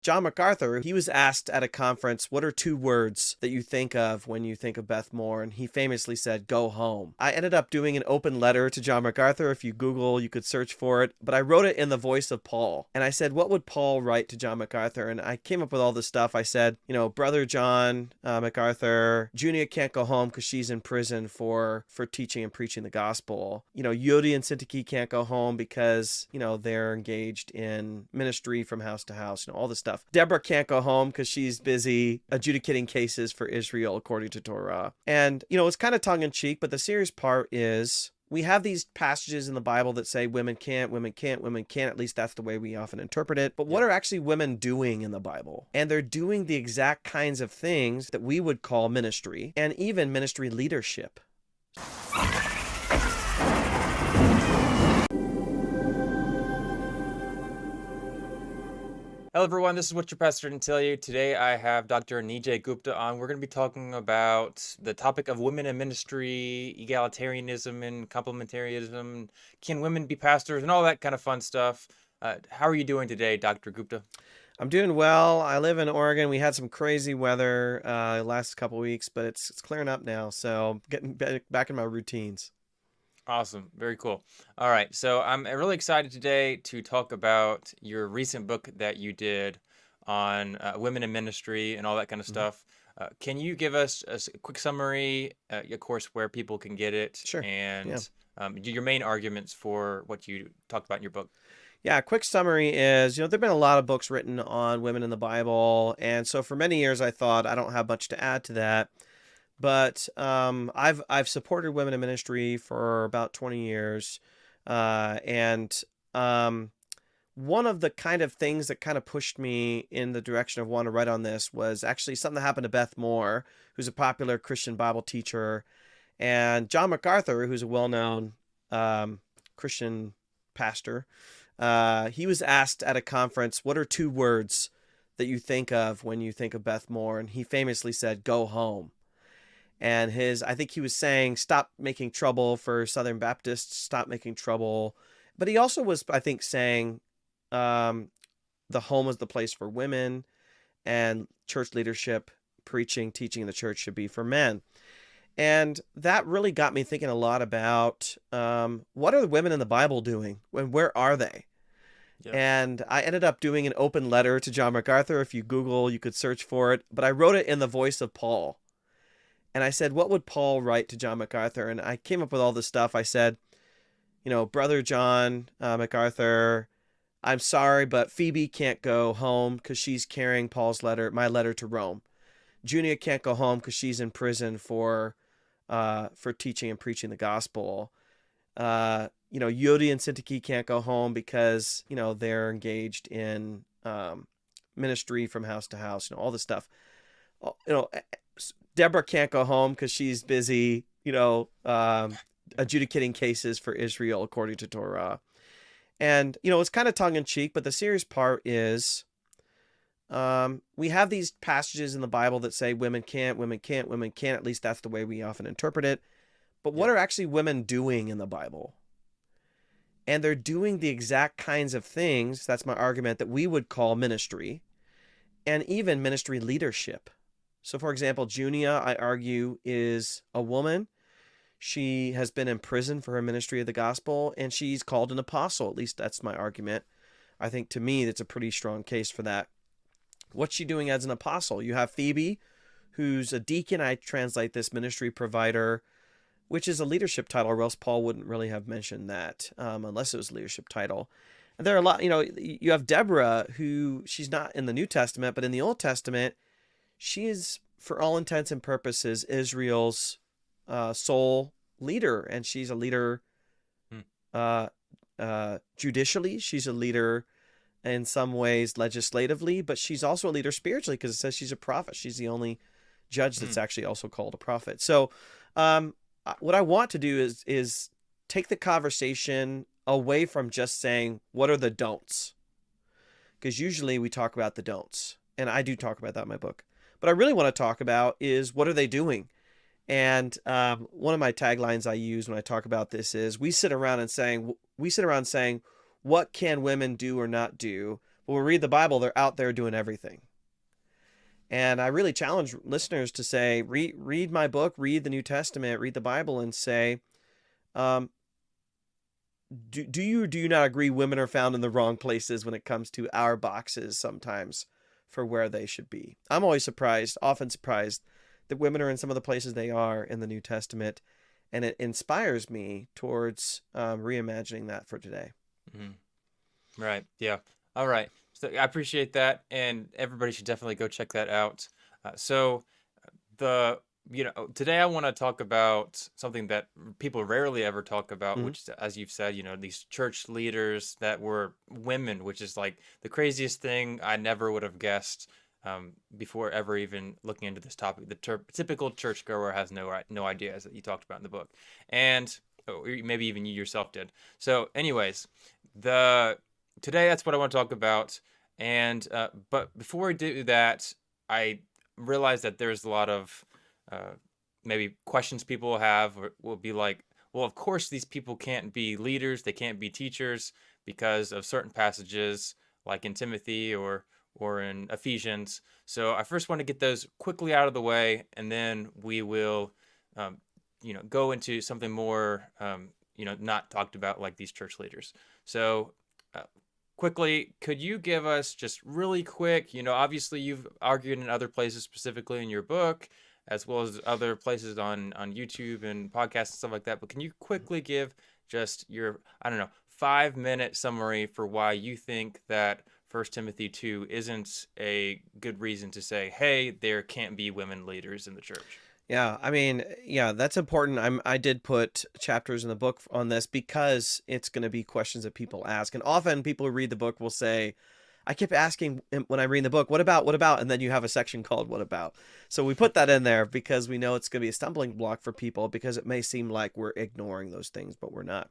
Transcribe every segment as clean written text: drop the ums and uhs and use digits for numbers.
John MacArthur, he was asked at a conference, what are two words that you think of when you think of Beth Moore? And he famously said, go home. I ended up doing an open letter to John MacArthur. If you Google, you could search for it. But I wrote it in the voice of Paul. And I said, what would Paul write to John MacArthur? And I came up with all this stuff. I said, brother John MacArthur, Junia can't go home because she's in prison for teaching and preaching the gospel. Yodi and Syntyche can't go home because, they're engaged in ministry from house to house, all this stuff. Deborah can't go home because she's busy adjudicating cases for Israel according to Torah. And, it's kind of tongue in cheek, but the serious part is we have these passages in the Bible that say women can't, women can't, women can't. At least that's the way we often interpret it. But what are actually women doing in the Bible? And they're doing the exact kinds of things that we would call ministry and even ministry leadership. Hello everyone, this is what your pastor didn't tell you. Today I have Dr. Nijay Gupta on. We're going to be talking about the topic of women in ministry, egalitarianism and complementarianism. Can women be pastors and all that kind of fun stuff. How are you doing today, Dr. Gupta? I'm doing well. I live in Oregon. We had some crazy weather last couple weeks, but it's clearing up now. So I'm getting back in my routines. Awesome. Very cool. All right. So I'm really excited today to talk about your recent book that you did on women in ministry and all that kind of stuff. Can you give us a quick summary, of course, where people can get it? Sure. And your main arguments for what you talked about in your book? Yeah, a quick summary is, there have been a lot of books written on women in the Bible. And so for many years, I thought I don't have much to add to that. But I've supported women in ministry for about 20 years. And one of the kind of things that kind of pushed me in the direction of wanting to write on this was actually something that happened to Beth Moore, who's a popular Christian Bible teacher, and John MacArthur, who's a well-known Christian pastor. He was asked at a conference, what are two words that you think of when you think of Beth Moore? And he famously said, go home. And I think he was saying, stop making trouble for Southern Baptists, stop making trouble. But he also was, I think, saying the home is the place for women and church leadership, preaching, teaching in the church should be for men. And that really got me thinking a lot about what are the women in the Bible doing and where are they? Yeah. And I ended up doing an open letter to John MacArthur. If you Google, you could search for it. But I wrote it in the voice of Paul. And I said, what would Paul write to John MacArthur? And I came up with all this stuff. I said, brother John MacArthur, I'm sorry, but Phoebe can't go home because she's carrying my letter to Rome. Junia can't go home because she's in prison for teaching and preaching the gospel. Yodi and Syntyche can't go home because, they're engaged in ministry from house to house, all this stuff. Deborah can't go home because she's busy, adjudicating cases for Israel according to Torah. And, it's kind of tongue in cheek, but the serious part is we have these passages in the Bible that say women can't, women can't, women can't. At least that's the way we often interpret it. But what are actually women doing in the Bible? And they're doing the exact kinds of things, that's my argument, that we would call ministry and even ministry leadership. So, for example, Junia, I argue, is a woman. She has been in prison for her ministry of the gospel, and she's called an apostle. At least that's my argument. I think, to me, that's a pretty strong case for that. What's she doing as an apostle? You have Phoebe, who's a deacon. I translate this ministry provider, which is a leadership title, or else Paul wouldn't really have mentioned that unless it was a leadership title. And there are a lot, you have Deborah, who she's not in the New Testament, but in the Old Testament, she is, for all intents and purposes, Israel's sole leader. And she's a leader judicially. She's a leader in some ways legislatively, but she's also a leader spiritually because it says she's a prophet. She's the only judge that's actually also called a prophet. So what I want to do is take the conversation away from just saying, what are the don'ts? Because usually we talk about the don'ts. And I do talk about that in my book. But I really want to talk about is what are they doing? And one of my taglines I use when I talk about this is we sit around saying, what can women do or not do? But when we read the Bible, they're out there doing everything. And I really challenge listeners to say, read my book, read the New Testament, read the Bible, and say, um, do you or do you not agree women are found in the wrong places when it comes to our boxes sometimes for where they should be? I'm always surprised, often surprised, that women are in some of the places they are in the New Testament, and it inspires me towards reimagining that for today. Mm-hmm. Right. Yeah. All right. So I appreciate that, and everybody should definitely go check that out. So the today I want to talk about something that people rarely ever talk about, Mm-hmm. which, as you've said, these church leaders that were women, which is like the craziest thing I never would have guessed before ever even looking into this topic. The typical churchgoer has no idea, as you talked about in the book, and maybe even you yourself did. So, anyways, today that's what I want to talk about, and but before we do that, I realize that there's a lot of uh, maybe questions people will have, or will be like, well, of course these people can't be leaders, they can't be teachers because of certain passages like in Timothy or in Ephesians. So I first want to get those quickly out of the way, and then we will um, go into something more not talked about, like these church leaders. So uh, quickly, could you give us just really quick, obviously you've argued in other places, specifically in your book, as well as other places on YouTube and podcasts and stuff like that, but can you quickly give just your, I don't know, 5-minute summary for why you think that 1 Timothy 2 isn't a good reason to say, hey, there can't be women leaders in the church? Yeah, I mean, yeah, that's important. I did put chapters in the book on this because it's going to be questions that people ask. And often people who read the book will say, I keep asking when I read the book, what about? And then you have a section called what about. So we put that in there because we know it's going to be a stumbling block for people, because it may seem like we're ignoring those things, but we're not.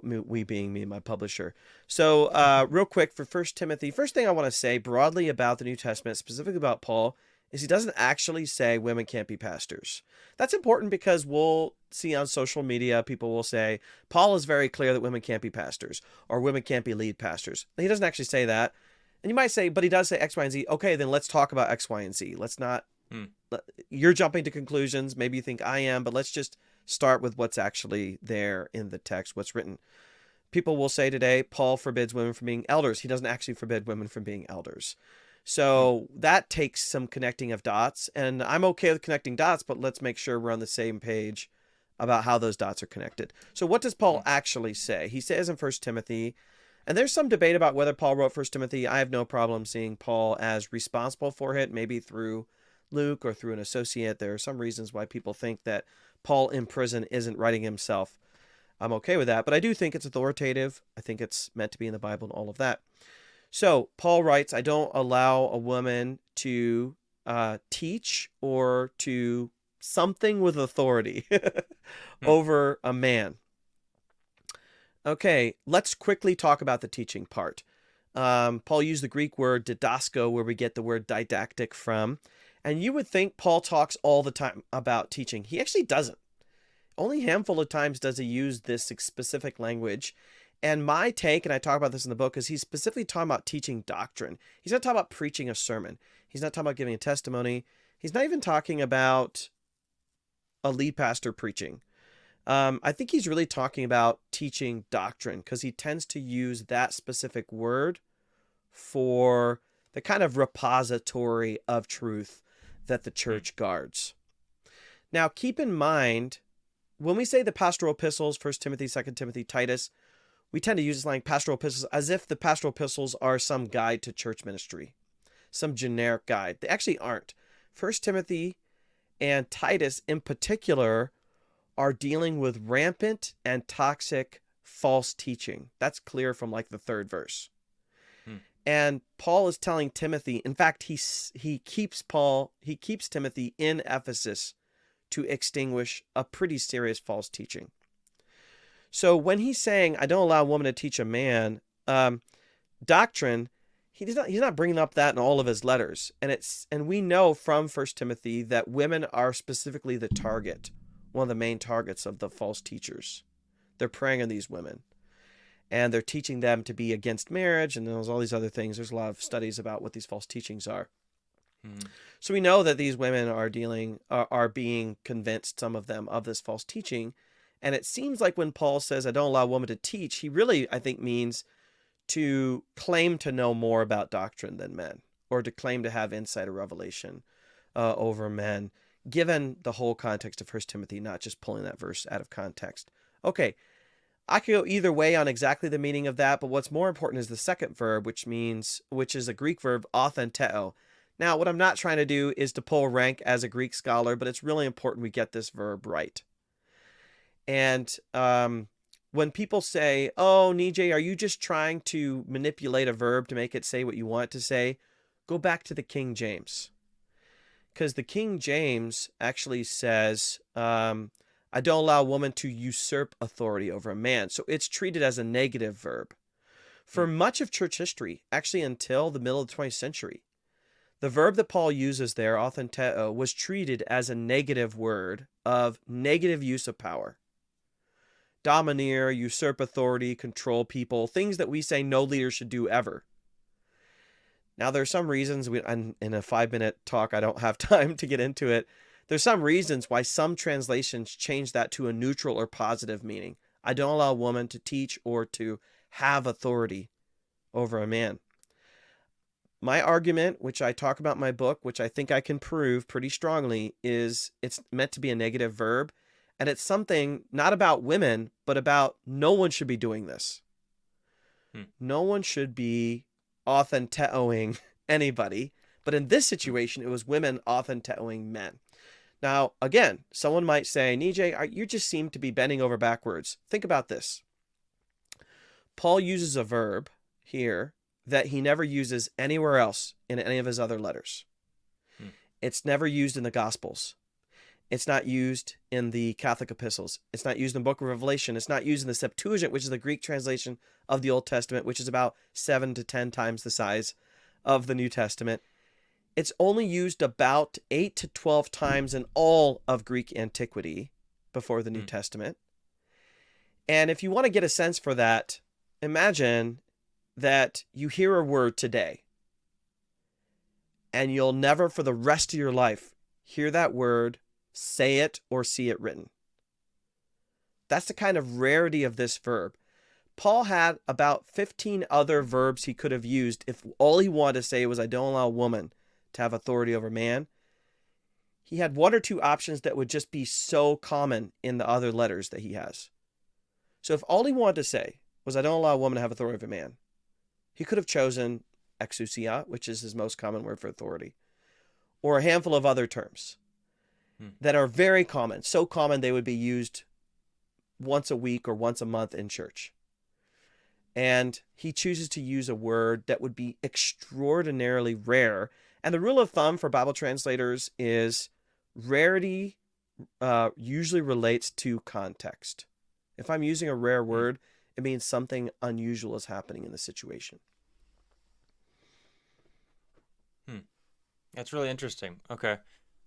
We being me and my publisher. So real quick for 1 Timothy, first thing I want to say broadly about the New Testament, specifically about Paul, is he doesn't actually say women can't be pastors. That's important because we'll see on social media, people will say, Paul is very clear that women can't be pastors or women can't be lead pastors. He doesn't actually say that. And you might say, but he does say X, Y, and Z. Okay, then let's talk about X, Y, and Z. Let's not, you're jumping to conclusions. Maybe you think I am, but let's just start with what's actually there in the text, what's written. People will say today, Paul forbids women from being elders. He doesn't actually forbid women from being elders. So that takes some connecting of dots, and I'm okay with connecting dots, but let's make sure we're on the same page about how those dots are connected. So what does Paul actually say? He says in 1 Timothy, and there's some debate about whether Paul wrote 1 Timothy. I have no problem seeing Paul as responsible for it, maybe through Luke or through an associate. There are some reasons why people think that Paul in prison isn't writing himself. I'm okay with that, but I do think it's authoritative. I think it's meant to be in the Bible and all of that. So Paul writes, I don't allow a woman to teach or to something with authority over a man. Okay, let's quickly talk about the teaching part. Paul used the Greek word didasko, where we get the word didactic from. And you would think Paul talks all the time about teaching. He actually doesn't. Only a handful of times does he use this specific language. And my take, and I talk about this in the book, is he's specifically talking about teaching doctrine. He's not talking about preaching a sermon. He's not talking about giving a testimony. He's not even talking about a lead pastor preaching. I think he's really talking about teaching doctrine, because he tends to use that specific word for the kind of repository of truth that the church guards. Now, keep in mind, when we say the pastoral epistles, 1 Timothy, 2 Timothy, Titus, we tend to use this line, pastoral epistles, as if the pastoral epistles are some guide to church ministry, some generic guide. They actually aren't. 1 Timothy and Titus in particular are dealing with rampant and toxic false teaching. That's clear from like the 3rd verse. And Paul is telling Timothy, in fact, he keeps Timothy in Ephesus to extinguish a pretty serious false teaching. So when he's saying, I don't allow a woman to teach a man doctrine, he's not bringing up that in all of his letters. And we know from 1 Timothy that women are specifically the target, one of the main targets of the false teachers. They're preying on these women. and they're teaching them to be against marriage, and there's all these other things. There's a lot of studies about what these false teachings are. Mm. So we know that these women are being convinced, some of them, of this false teaching. And it seems like when Paul says, I don't allow a woman to teach, he really, I think, means to claim to know more about doctrine than men, or to claim to have insight or revelation over men, given the whole context of 1 Timothy, not just pulling that verse out of context. Okay, I could go either way on exactly the meaning of that, but what's more important is the second verb, which is a Greek verb, authenteo. Now, what I'm not trying to do is to pull rank as a Greek scholar, but it's really important we get this verb right. And when people say, oh, Nijay, are you just trying to manipulate a verb to make it say what you want it to say? Go back to the King James. Because the King James actually says, I don't allow a woman to usurp authority over a man. So it's treated as a negative verb. For much of church history, actually until the middle of the 20th century, the verb that Paul uses there, authenteo, was treated as a negative word of negative use of power. Domineer, usurp authority, control people, things that we say no leader should do ever. Now, there are some reasons, in a 5-minute talk, I don't have time to get into it. There's some reasons why some translations change that to a neutral or positive meaning. I don't allow a woman to teach or to have authority over a man. My argument, which I talk about in my book, which I think I can prove pretty strongly, is it's meant to be a negative verb. And it's something not about women, but about no one should be doing this. No one should be authenteo-ing anybody. But in this situation, it was women authenteo-ing men. Now, again, someone might say, Nijay, you just seem to be bending over backwards. Think about this. Paul uses a verb here that he never uses anywhere else in any of his other letters. It's never used in the Gospels. It's not used in the Catholic epistles. It's not used in the book of Revelation. It's not used in the Septuagint, which is the Greek translation of the Old Testament, which is about 7 to 10 times the size of the New Testament. It's only used about 8 to 12 times in all of Greek antiquity before the New Testament. And if you want to get a sense for that, imagine that you hear a word today, and you'll never for the rest of your life hear that word, say it, or see it written. That's the kind of rarity of this verb. Paul had about 15 other verbs he could have used if all he wanted to say was, I don't allow a woman to have authority over man. He had 1 or 2 options that would just be so common in the other letters that he has. So if all he wanted to say was, I don't allow a woman to have authority over man, he could have chosen exousia, which is his most common word for authority, or a handful of other terms that are very common, so common they would be used once a week or once a month in church. And he chooses to use a word that would be extraordinarily rare. And the rule of thumb for Bible translators is rarity usually relates to context. If I'm using a rare word, it means something unusual is happening in the situation. That's really interesting. Okay.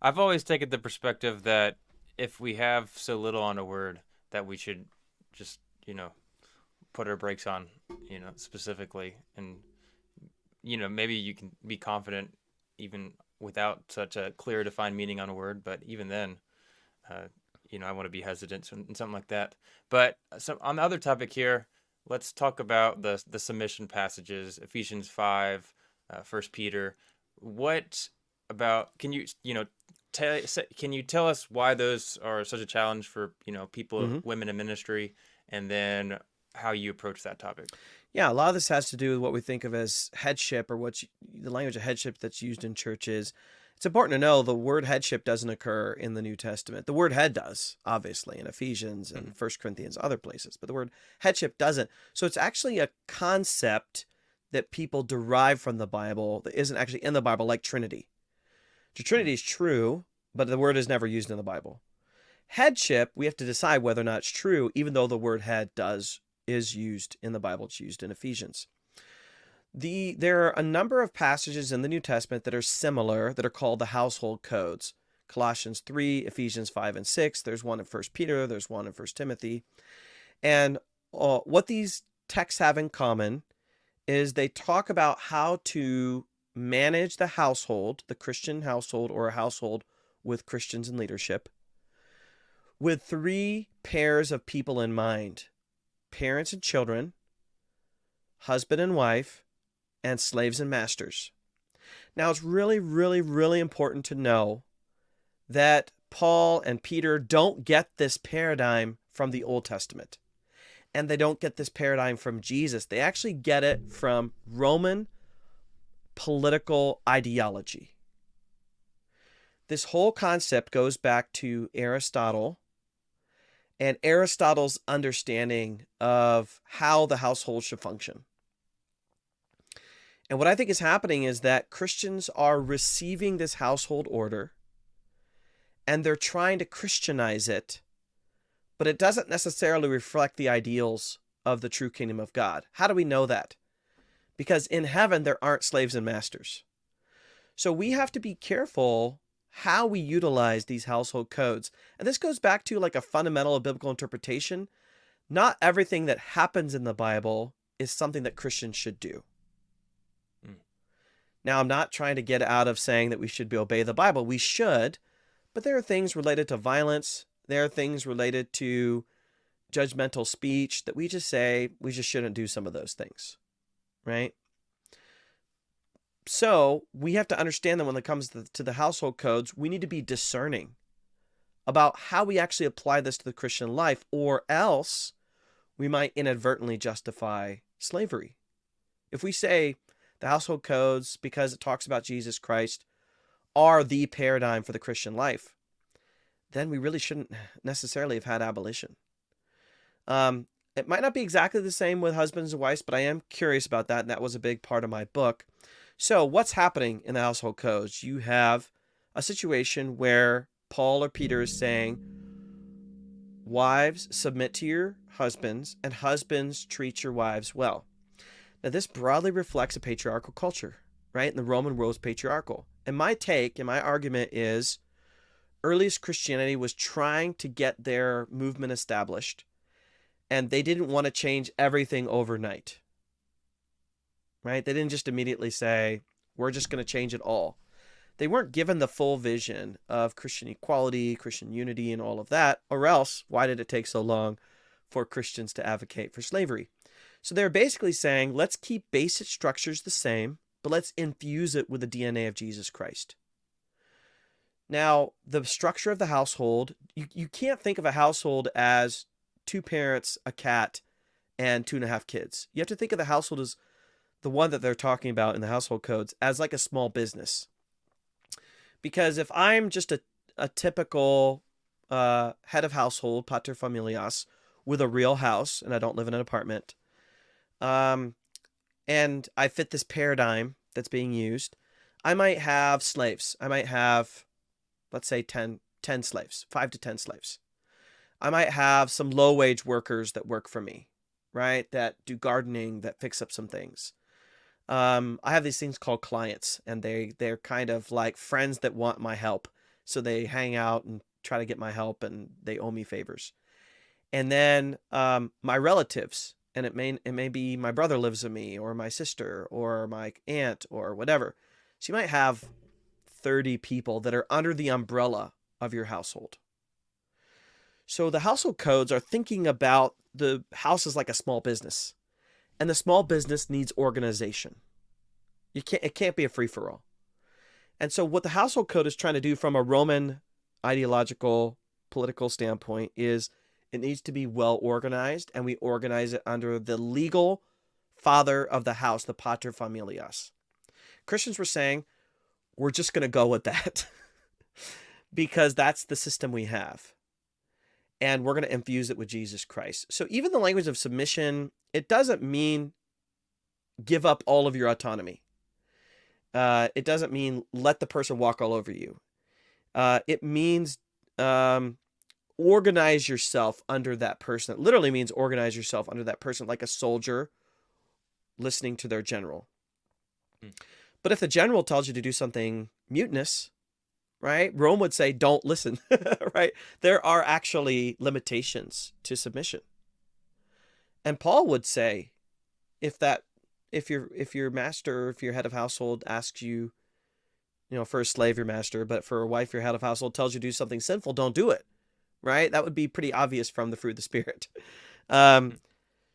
I've always taken the perspective that if we have so little on a word that we should just, put our brakes on, specifically. And, maybe you can be confident even without such a clear defined meaning on a word. But even then, I want to be hesitant in something like that. But so on the other topic here, let's talk about the submission passages, Ephesians 5, 1 Peter. What about, can you tell us why those are such a challenge for, people, women in ministry, and then how you approach that topic? Yeah, a lot of this has to do with what we think of as headship, or the language of headship that's used in churches. It's important to know the word headship doesn't occur in the New Testament. The word head does, obviously, in Ephesians and 1 Corinthians, other places, but the word headship doesn't. So it's actually a concept that people derive from the Bible that isn't actually in the Bible, like Trinity. The Trinity is true, but the word is never used in the Bible. Headship, we have to decide whether or not it's true, even though the word head is used in the Bible. It's used in Ephesians. There are a number of passages in the New Testament that are similar, that are called the household codes. Colossians 3, Ephesians 5 and 6. There's one in 1 Peter. There's one in 1 Timothy. And what these texts have in common is they talk about how to manage the household, the Christian household or a household with Christians in leadership, with three pairs of people in mind: parents and children, husband and wife, and slaves and masters. Now, it's really, really, really important to know that Paul and Peter don't get this paradigm from the Old Testament. And they don't get this paradigm from Jesus. They actually get it from Roman political ideology. This whole concept goes back to Aristotle and Aristotle's understanding of how the household should function. And what I think is happening is that Christians are receiving this household order and they're trying to Christianize it, but it doesn't necessarily reflect the ideals of the true kingdom of God. How do we know that? Because in heaven, there aren't slaves and masters. So we have to be careful how we utilize these household codes. And this goes back to like a fundamental of biblical interpretation. Not everything that happens in the Bible is something that Christians should do. Now, I'm not trying to get out of saying that we should obey the Bible. We should, but there are things related to violence. There are things related to judgmental speech that we just say we just shouldn't do some of those things, right? So we have to understand that when it comes to the household codes, we need to be discerning about how we actually apply this to the Christian life, or else we might inadvertently justify slavery. If we say the household codes, because it talks about Jesus Christ, are the paradigm for the Christian life, then we really shouldn't necessarily have had abolition. It might not be exactly the same with husbands and wives, but I am curious about that, and that was a big part of my book. So what's happening in the household codes? You have a situation where Paul or Peter is saying, wives, submit to your husbands, and husbands, treat your wives well. Now, this broadly reflects a patriarchal culture, right? And the Roman world is patriarchal. And my take and my argument is earliest Christianity was trying to get their movement established, and they didn't want to change everything overnight, right? They didn't just immediately say, we're just going to change it all. They weren't given the full vision of Christian equality, Christian unity, and all of that, or else why did it take so long for Christians to advocate for slavery? So they're basically saying, let's keep basic structures the same, but let's infuse it with the DNA of Jesus Christ. Now, the structure of the household, you can't think of a household as 2 parents, a cat, and 2.5 kids. You have to think of the household as the one that they're talking about in the household codes as like a small business. Because if I'm just a typical head of household, pater familias, with a real house, and I don't live in an apartment, and I fit this paradigm that's being used, I might have slaves. I might have, let's say, 10 slaves, 5 to 10 slaves. I might have some low-wage workers that work for me, right? That do gardening, that fix up some things. I have these things called clients, and they're kind of like friends that want my help. So they hang out and try to get my help, and they owe me favors. And then my relatives, and it may be my brother lives with me, or my sister, or my aunt, or whatever. So you might have 30 people that are under the umbrella of your household. So the household codes are thinking about the house as like a small business, and the small business needs organization. It can't be a free-for-all. And so what the household code is trying to do from a Roman ideological, political standpoint is it needs to be well organized, and we organize it under the legal father of the house, the pater familias. Christians were saying, we're just going to go with that because that's the system we have. And we're going to infuse it with Jesus Christ. So even the language of submission, it doesn't mean give up all of your autonomy. It doesn't mean let the person walk all over you. It means organize yourself under that person. It literally means organize yourself under that person, like a soldier listening to their general. But if the general tells you to do something mutinous, right? Rome would say, don't listen, right? There are actually limitations to submission. And Paul would say, if that if your master, if your head of household asks you, for a slave, your master, but for a wife, your head of household tells you to do something sinful, don't do it, right? That would be pretty obvious from the fruit of the Spirit. Um,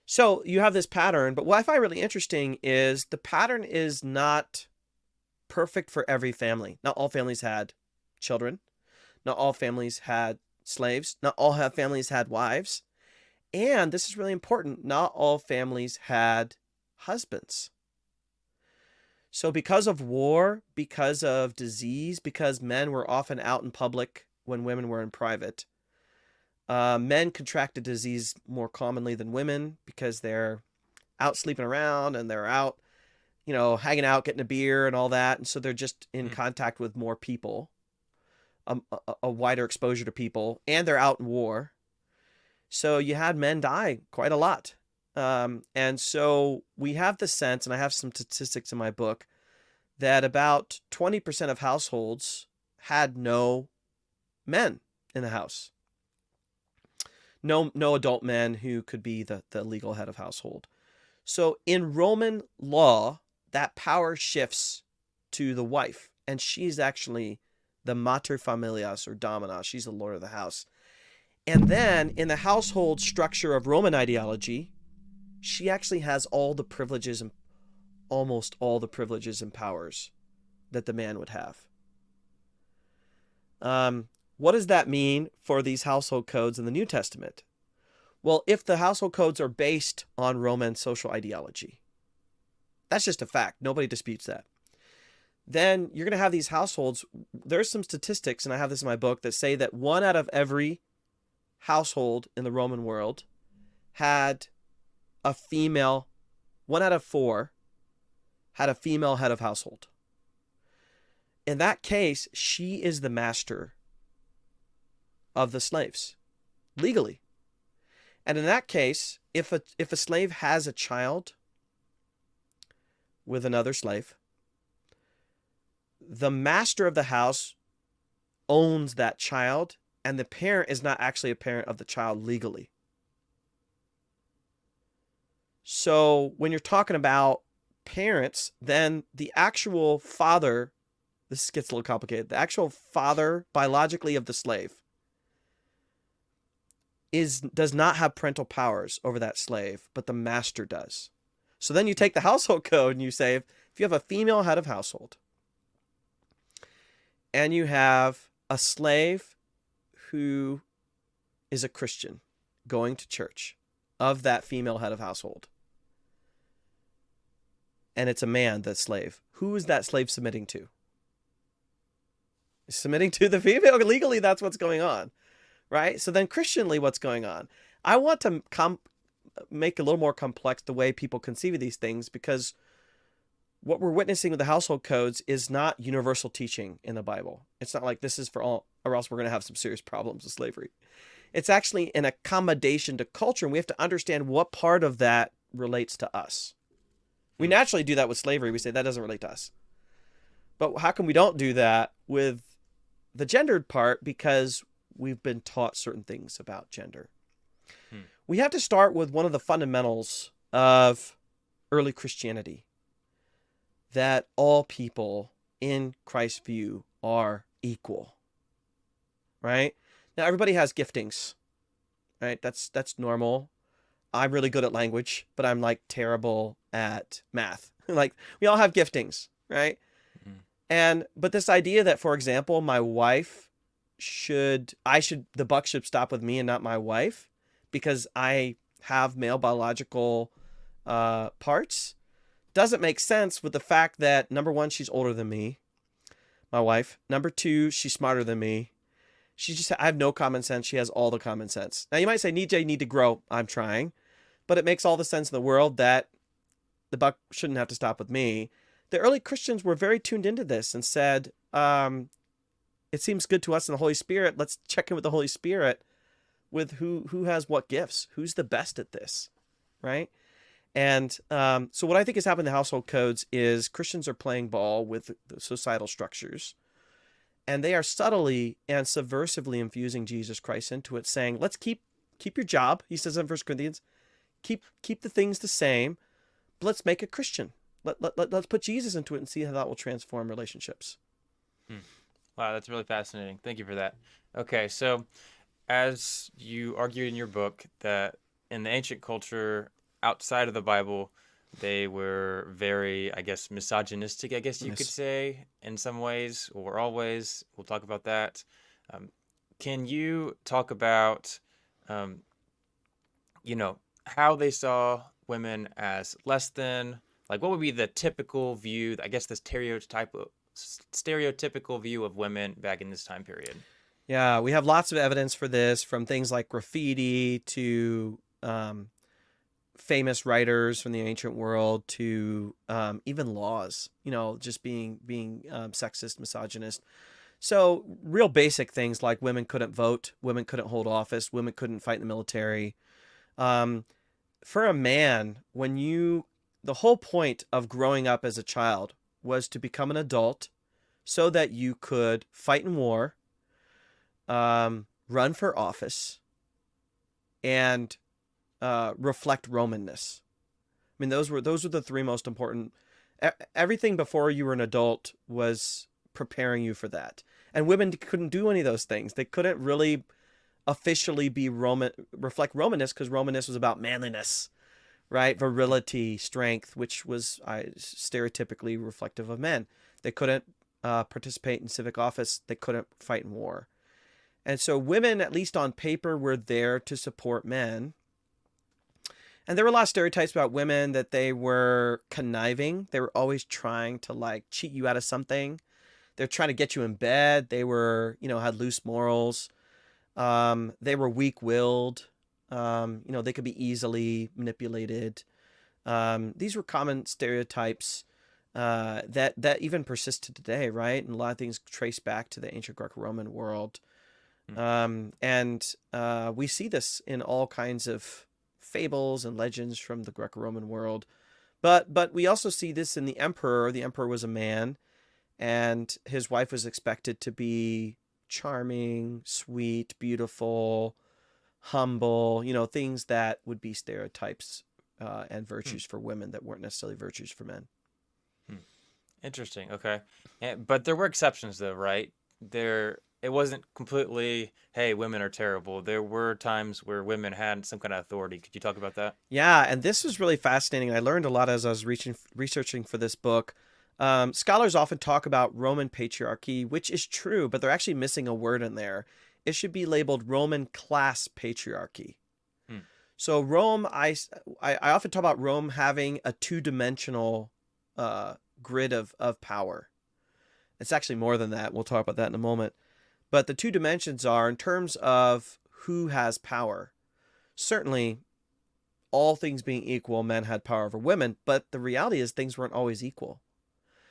so you have this pattern, but what I find really interesting is the pattern is not perfect for every family. Not all families had children. Not all families had slaves. Not all families had wives. And this is really important. Not all families had husbands. So because of war, because of disease, because men were often out in public when women were in private, men contracted disease more commonly than women because they're out sleeping around and they're out, hanging out, getting a beer and all that. And so they're just in contact with more people, a wider exposure to people, and they're out in war. So you had men die quite a lot. And so we have the sense, and I have some statistics in my book, that about 20% of households had no men in the house. No adult men who could be the legal head of household. So in Roman law, that power shifts to the wife, and she's actually the mater familias or domina. She's the lord of the house. And then in the household structure of Roman ideology, she actually has all the privileges and almost all the privileges and powers that the man would have. What does that mean for these household codes in the New Testament? Well, if the household codes are based on Roman social ideology, that's just a fact. Nobody disputes that. Then you're going to have these households. There's some statistics, and I have this in my book, that say that 1 out of every household in the Roman world had a female, 1 out of 4 had a female head of household. In that case, she is the master of the slaves, legally. And in that case, if a slave has a child with another slave, the master of the house owns that child, and the parent is not actually a parent of the child legally. So when you're talking about parents, then the actual father, this gets a little complicated, the actual father biologically of the slave does not have parental powers over that slave, but the master does. So then you take the household code and you say, if you have a female head of household and you have a slave who is a Christian going to church of that female head of household, and it's a man, that slave, who is that slave submitting to? Submitting to the female. Legally, that's what's going on, right? So then Christianly, what's going on? I want to make a little more complex the way people conceive of these things, because what we're witnessing with the household codes is not universal teaching in the Bible. It's not like this is for all, or else we're going to have some serious problems with slavery. It's actually an accommodation to culture, and we have to understand what part of that relates to us. We naturally do that with slavery. We say that doesn't relate to us. But how come we don't do that with the gendered part? Because we've been taught certain things about gender. We have to start with one of the fundamentals of early Christianity, that all people in Christ's view are equal, right? Now, everybody has giftings, right? That's normal. I'm really good at language, but I'm like terrible at math. Like, we all have giftings, right? But this idea that, for example, my wife the buck should stop with me and not my wife because I have male biological parts doesn't make sense with the fact that, number one, she's older than me, my wife. Number two, she's smarter than me. I have no common sense. She has all the common sense. Now, you might say, Nijay, you need to grow. I'm trying. But it makes all the sense in the world that the buck shouldn't have to stop with me. The early Christians were very tuned into this and said, it seems good to us in the Holy Spirit. Let's check in with the Holy Spirit with who has what gifts, who's the best at this, right? And so what I think is happening in the household codes is Christians are playing ball with the societal structures, and they are subtly and subversively infusing Jesus Christ into it, saying, let's keep your job, he says in 1 Corinthians, keep the things the same, let's make it Christian. Let's put Jesus into it and see how that will transform relationships. Hmm. Wow, that's really fascinating. Thank you for that. Okay, so as you argued in your book that in the ancient culture outside of the Bible, they were very, I guess, misogynistic, I guess you could Yes. say, in some ways or always. We'll talk about that. Um, can you talk about, um, how they saw women as less than? Like, what would be the typical view, I guess, the stereotypical view of women back in this time period? Yeah, we have lots of evidence for this, from things like graffiti to famous writers from the ancient world to even laws. Just being sexist, misogynist. So real basic things like women couldn't vote, women couldn't hold office, women couldn't fight in the military. Um, for a man, the whole point of growing up as a child was to become an adult so that you could fight in war, run for office, and reflect Romanness. I mean, those were the three most important. Everything before you were an adult was preparing you for that, and women couldn't do any of those things. They couldn't really officially be reflect Romanness, because Romanness was about manliness, right? Virility, strength, which was stereotypically reflective of men. They couldn't participate in civic office. They couldn't fight in war. And so women, at least on paper, were there to support men. And there were a lot of stereotypes about women, that they were conniving. They were always trying to like cheat you out of something. They're trying to get you in bed. They were, had loose morals. They were weak-willed. They could be easily manipulated. These were common stereotypes that even persisted today, right? And a lot of things trace back to the ancient Greco-Roman world. And we see this in all kinds of fables and legends from the Greco-Roman world. But we also see this in the emperor. The emperor was a man, and his wife was expected to be charming, sweet, beautiful, humble, things that would be stereotypes and Hmm. virtues for women that weren't necessarily virtues for men. Hmm. Interesting. Okay. But there were exceptions though, right? It wasn't completely, hey, women are terrible. There were times where women had some kind of authority. Could you talk about that? Yeah, and this was really fascinating. I learned a lot as I was researching for this book. Scholars often talk about Roman patriarchy, which is true, but they're actually missing a word in there. It should be labeled Roman class patriarchy. Hmm. So Rome, I often talk about Rome having a two-dimensional grid of power. It's actually more than that. We'll talk about that in a moment. But the two dimensions are, in terms of who has power. Certainly, all things being equal, men had power over women, but the reality is things weren't always equal.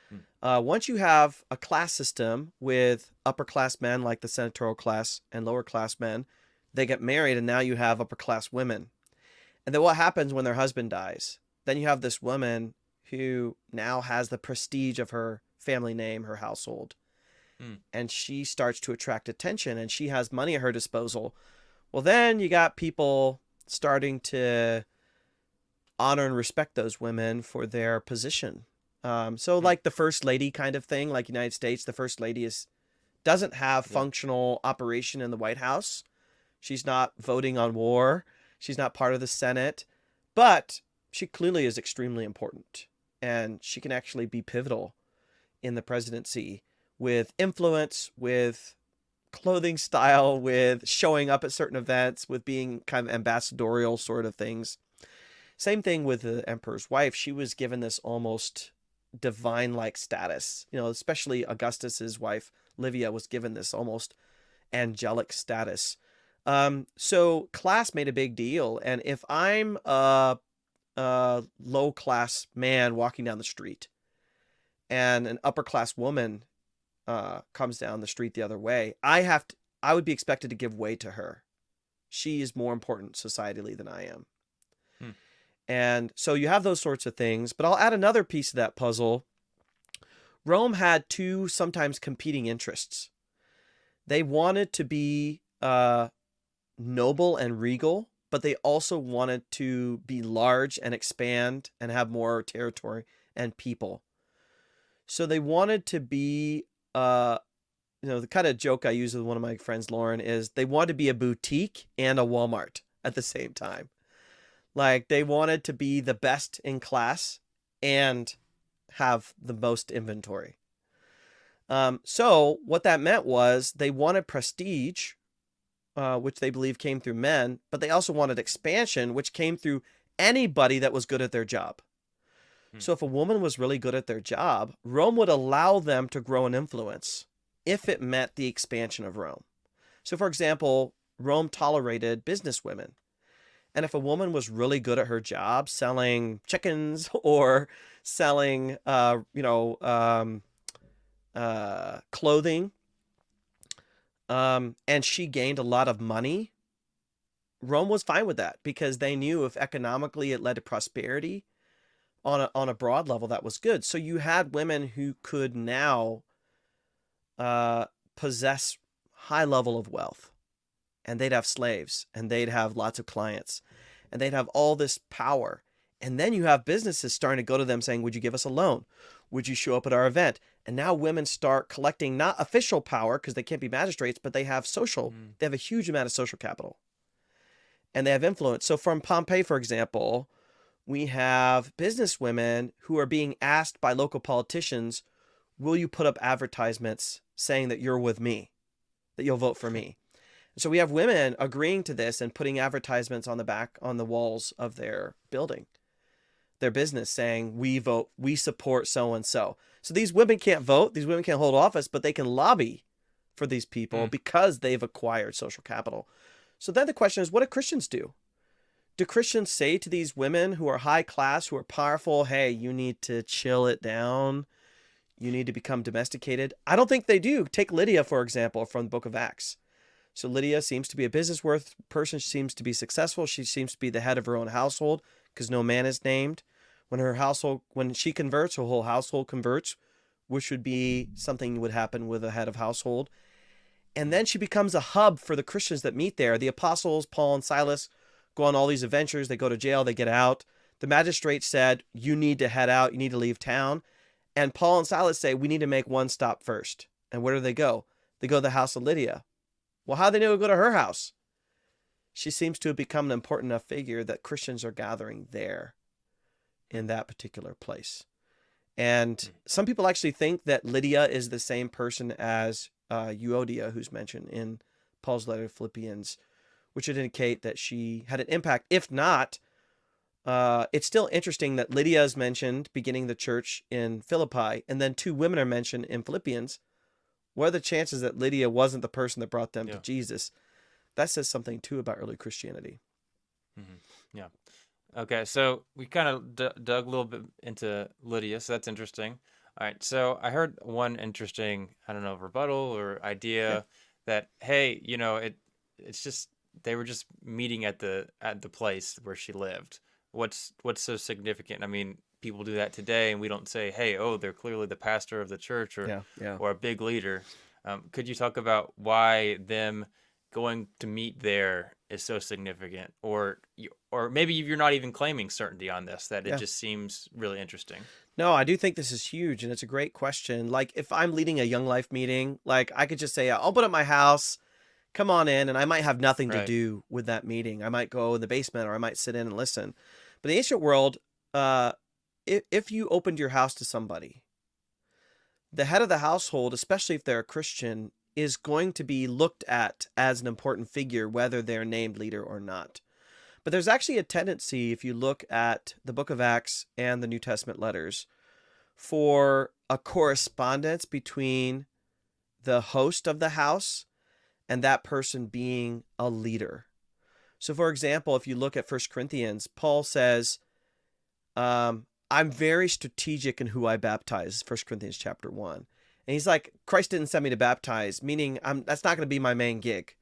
Hmm. Once you have a class system with upper class men like the senatorial class and lower class men, they get married, and now you have upper class women. And then what happens when their husband dies? Then you have this woman who now has the prestige of her family name, her household, Hmm. and she starts to attract attention, and she has money at her disposal. Well, then you got people starting to honor and respect those women for their position. So Hmm. like the first lady kind of thing, like United States, the first lady doesn't have Yeah. functional operation in the White House. She's not voting on war. She's not part of the Senate, but she clearly is extremely important, and she can actually be pivotal in the presidency with influence, with clothing style, with showing up at certain events, with being kind of ambassadorial sort of things. Same thing with the emperor's wife. She was given this almost divine-like status. Especially Augustus's wife, Livia, was given this almost angelic status. So class made a big deal. And if I'm a low-class man walking down the street, and an upper-class woman comes down the street the other way, I would be expected to give way to her. She is more important societally than I am. Hmm. And so you have those sorts of things. But I'll add another piece of that puzzle. Rome had two sometimes competing interests. They wanted to be noble and regal, but they also wanted to be large and expand and have more territory and people. So they wanted to be, the kind of joke I use with one of my friends, Lauren, is they wanted to be a boutique and a Walmart at the same time. Like they wanted to be the best in class and have the most inventory. So what that meant was they wanted prestige, which they believe came through men, but they also wanted expansion, which came through anybody that was good at their job. So if a woman was really good at their job, Rome would allow them to grow in influence if it meant the expansion of Rome. So for example, Rome tolerated business women. And if a woman was really good at her job, selling chickens or selling, clothing, and she gained a lot of money, Rome was fine with that because they knew if economically it led to prosperity on a broad level, that was good. So you had women who could now possess high level of wealth, and they'd have slaves, and they'd have lots of clients, and they'd have all this power. And then you have businesses starting to go to them saying, would you give us a loan? Would you show up at our event? And now women start collecting not official power because they can't be magistrates, but they have they have a huge amount of social capital, and they have influence. So from Pompeii, for example, we have business women who are being asked by local politicians, will you put up advertisements saying that you're with me, that you'll vote for me? So we have women agreeing to this and putting advertisements on the walls of their building, their business, saying we support so-and-so. So these women can't vote, these women can't hold office, but they can lobby for these people because they've acquired social capital. So then the question is, what do Christians do? Do Christians say to these women who are high class, who are powerful, hey, you need to chill it down, you need to become domesticated? I don't think they do. Take Lydia, for example, from the book of Acts. So Lydia seems to be a business person. She seems to be successful. She seems to be the head of her own household because no man is named. When she converts, her whole household converts, which would be something would happen with a head of household. And then she becomes a hub for the Christians that meet there. The apostles, Paul and Silas, go on all these adventures. They go to jail. They get out. The magistrate said, you need to head out. You need to leave town. And Paul and Silas say, we need to make one stop first. And where do they go? They go to the house of Lydia. Well, how do they know to go to her house? She seems to have become an important enough figure that Christians are gathering there in that particular place. And some people actually think that Lydia is the same person as Euodia, who's mentioned in Paul's letter to Philippians, which would indicate that she had an impact. If not, it's still interesting that Lydia is mentioned beginning the church in Philippi, and then two women are mentioned in Philippians. What are the chances that Lydia wasn't the person that brought them to Jesus? That says something, too, about early Christianity. Yeah. Okay, so we kind of dug a little bit into Lydia, so that's interesting. All right, so I heard one interesting, rebuttal or idea that, hey, it's just they were just meeting at the place where she lived. What's so significant? I mean, people do that today, and we don't say, hey, they're clearly the pastor of the church or a big leader. Could you talk about why them going to meet there is so significant, or maybe you're not even claiming certainty on this, that it just seems really interesting? No, I do think this is huge, and it's a great question. Like, if I'm leading a Young Life meeting, like, I could just say, I'll put up my house, come on in, and I might have nothing to do with that meeting. I might go in the basement, or I might sit in and listen. But in the ancient world, if you opened your house to somebody, the head of the household, especially if they're a Christian, is going to be looked at as an important figure, whether they're named leader or not. But there's actually a tendency, if you look at the book of Acts and the New Testament letters, for a correspondence between the host of the house and that person being a leader. So, for example, if you look at 1 Corinthians, Paul says, I'm very strategic in who I baptize, 1 Corinthians chapter 1. And he's like, Christ didn't send me to baptize, meaning that's not going to be my main gig.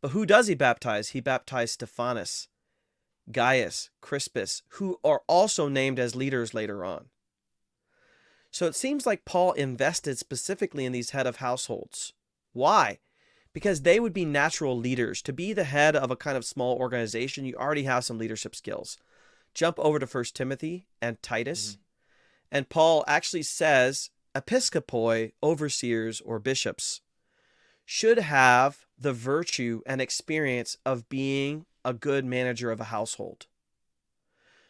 But who does he baptize? He baptized Stephanas, Gaius, Crispus, who are also named as leaders later on. So it seems like Paul invested specifically in these head of households. Why? because they would be natural leaders. To be the head of a kind of small organization, you already have some leadership skills. Jump over to 1 Timothy and Titus. Mm-hmm. And Paul actually says episkopoi, overseers or bishops, should have the virtue and experience of being a good manager of a household.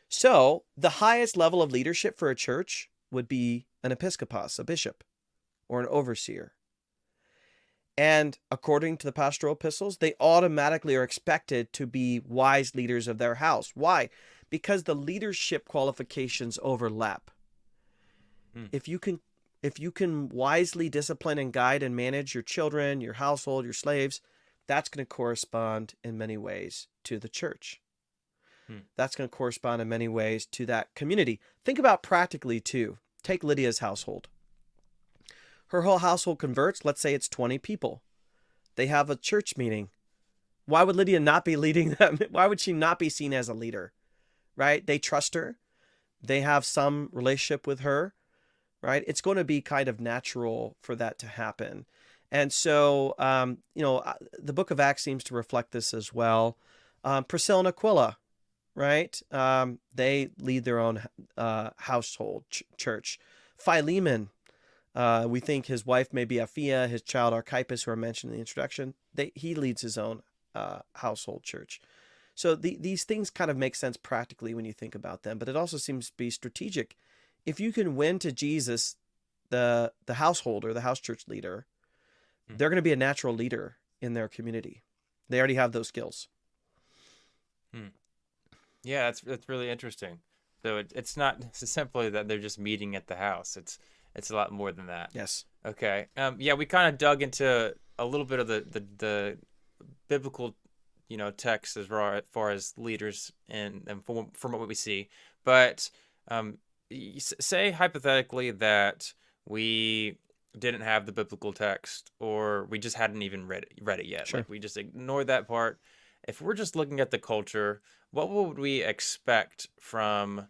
So the highest level of leadership for a church would be an episkopos, a bishop, or an overseer. And according to the pastoral epistles, they automatically are expected to be wise leaders of their house. Why? Because the leadership qualifications overlap. If you can wisely discipline and guide and manage your children, your household, your slaves, that's going to correspond in many ways to the church. That's going to correspond in many ways to that community. Think about practically too. Take Lydia's household. Her whole household converts. Let's say it's 20 people. They have a church meeting. Why would Lydia not be leading them? Why would she not be seen as a leader? Right? They trust her. They have some relationship with her. Right? It's going to be kind of natural for that to happen. And so, the book of Acts seems to reflect this as well. Priscilla and Aquila, right? They lead their own household church. Philemon, we think his wife may be Apphia, his child Archippus, who are mentioned in the introduction. He leads his own household church. So these things kind of make sense practically when you think about them, but it also seems to be strategic. If you can win to Jesus, the householder, the house church leader, they're going to be a natural leader in their community. They already have those skills. Yeah, that's really interesting. So it's not simply that they're just meeting at the house. It's a lot more than that. Yes. Okay. Yeah, we kind of dug into a little bit of the biblical, text as far as leaders and from what we see. But say hypothetically that we didn't have the biblical text, or we just hadn't even read it yet. Sure. Like we just ignored that part. If we're just looking at the culture, what would we expect from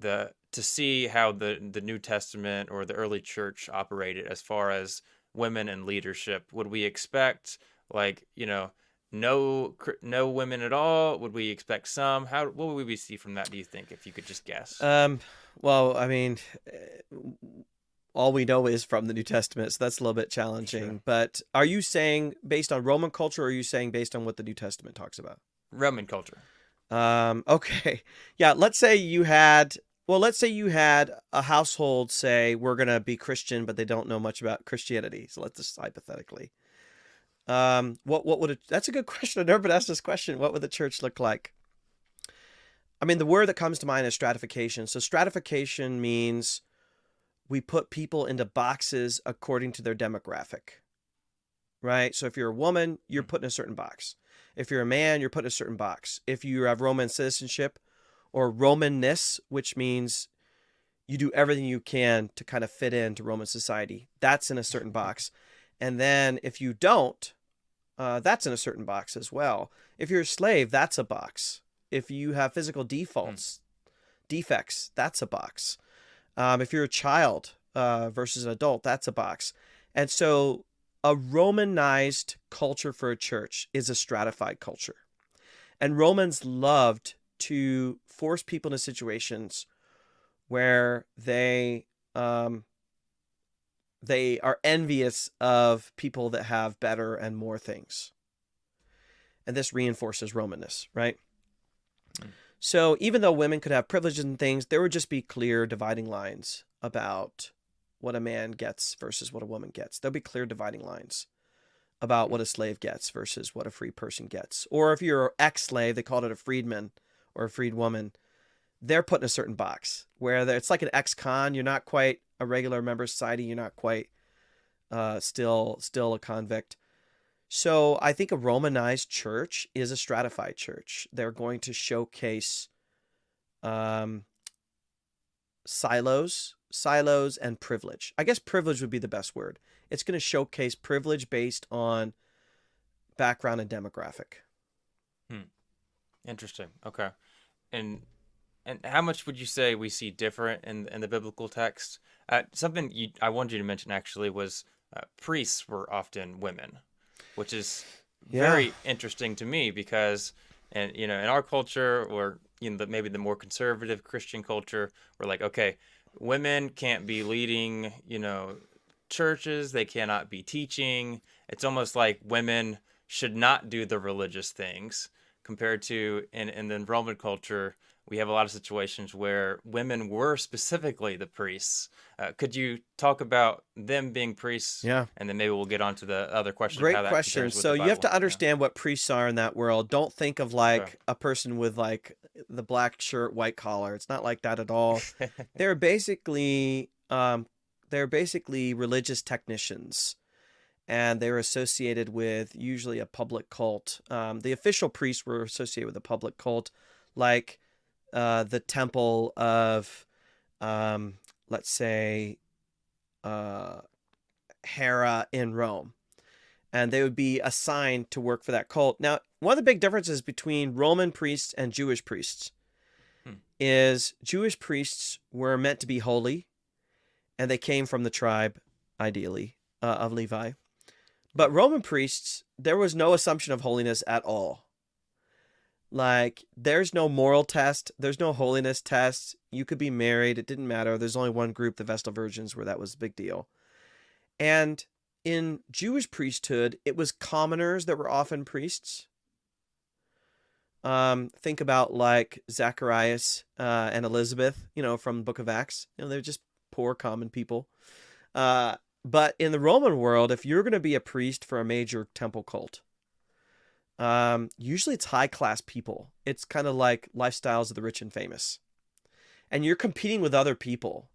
to see how the New Testament or the early church operated as far as women and leadership? Would we expect no women at all? Would we expect some? What would we see from that, do you think, if you could just guess? Well, I mean, all we know is from the New Testament, so that's a little bit challenging. Sure. But are you saying based on Roman culture, or are you saying based on what the New Testament talks about? Roman culture. Okay. Yeah, let's say you had a household say, we're going to be Christian, but they don't know much about Christianity. So let's just hypothetically. That's a good question. I've never been asked this question. What would the church look like? I mean, the word that comes to mind is stratification. So stratification means we put people into boxes according to their demographic, right? So if you're a woman, you're put in a certain box. If you're a man, you're put in a certain box. If you have Roman citizenship or Romanness, which means you do everything you can to kind of fit into Roman society, that's in a certain box. And then if you don't, that's in a certain box as well. If you're a slave, that's a box. If you have physical defects, that's a box. If you're a child versus an adult, that's a box. And so a Romanized culture for a church is a stratified culture. And Romans loved to force people into situations where they are envious of people that have better and more things. And this reinforces Romanness, right? So even though women could have privileges and things, there would just be clear dividing lines about what a man gets versus what a woman gets. There'll be clear dividing lines about what a slave gets versus what a free person gets. Or if you're an ex-slave, they called it a freedman or a freedwoman. They're put in a certain box where it's like an ex-con. You're not quite a regular member of society. You're not quite still a convict. So I think a Romanized church is a stratified church. They're going to showcase silos and privilege. I guess privilege would be the best word. It's going to showcase privilege based on background and demographic. Interesting. Okay. And how much would you say we see different in the biblical text? Something I wanted you to mention actually was priests were often women. which is Yeah. very interesting to me because, and in our culture, or maybe the more conservative Christian culture, we're like, okay, women can't be leading, churches, they cannot be teaching. It's almost like women should not do the religious things compared to in the Roman culture. We have a lot of situations where women were specifically the priests. Could you talk about them being priests, Yeah. and then maybe we'll get on to the other question of how Great that question. compares with the So you have Bible? to Yeah. understand what priests are in that world. Don't think of Okay. like a person with like the black shirt, white collar. It's not like that at all. They're basically they're basically religious technicians, and they're associated with usually a public cult. The official priests were associated with a public cult, like the temple of, um, let's say, uh, Hera in Rome, and they would be assigned to work for that cult. Now, one of the big differences between Roman priests and Jewish priests Hmm. is Jewish priests were meant to be holy, and they came from the tribe, ideally, of Levi. Yeah. But Roman priests, there was no assumption of holiness at all. Like, there's no moral test, there's no holiness test. You could be married, it didn't matter. There's only one group, the Vestal Virgins, where that was a big deal. And in Jewish priesthood, it was commoners that were often priests. Think about like Zacharias and Elizabeth, from the Book of Acts. They're just poor, common people. But in the Roman world, if you're going to be a priest for a major temple cult, usually it's high class people. It's kind of like lifestyles of the rich and famous, and you're competing with other people.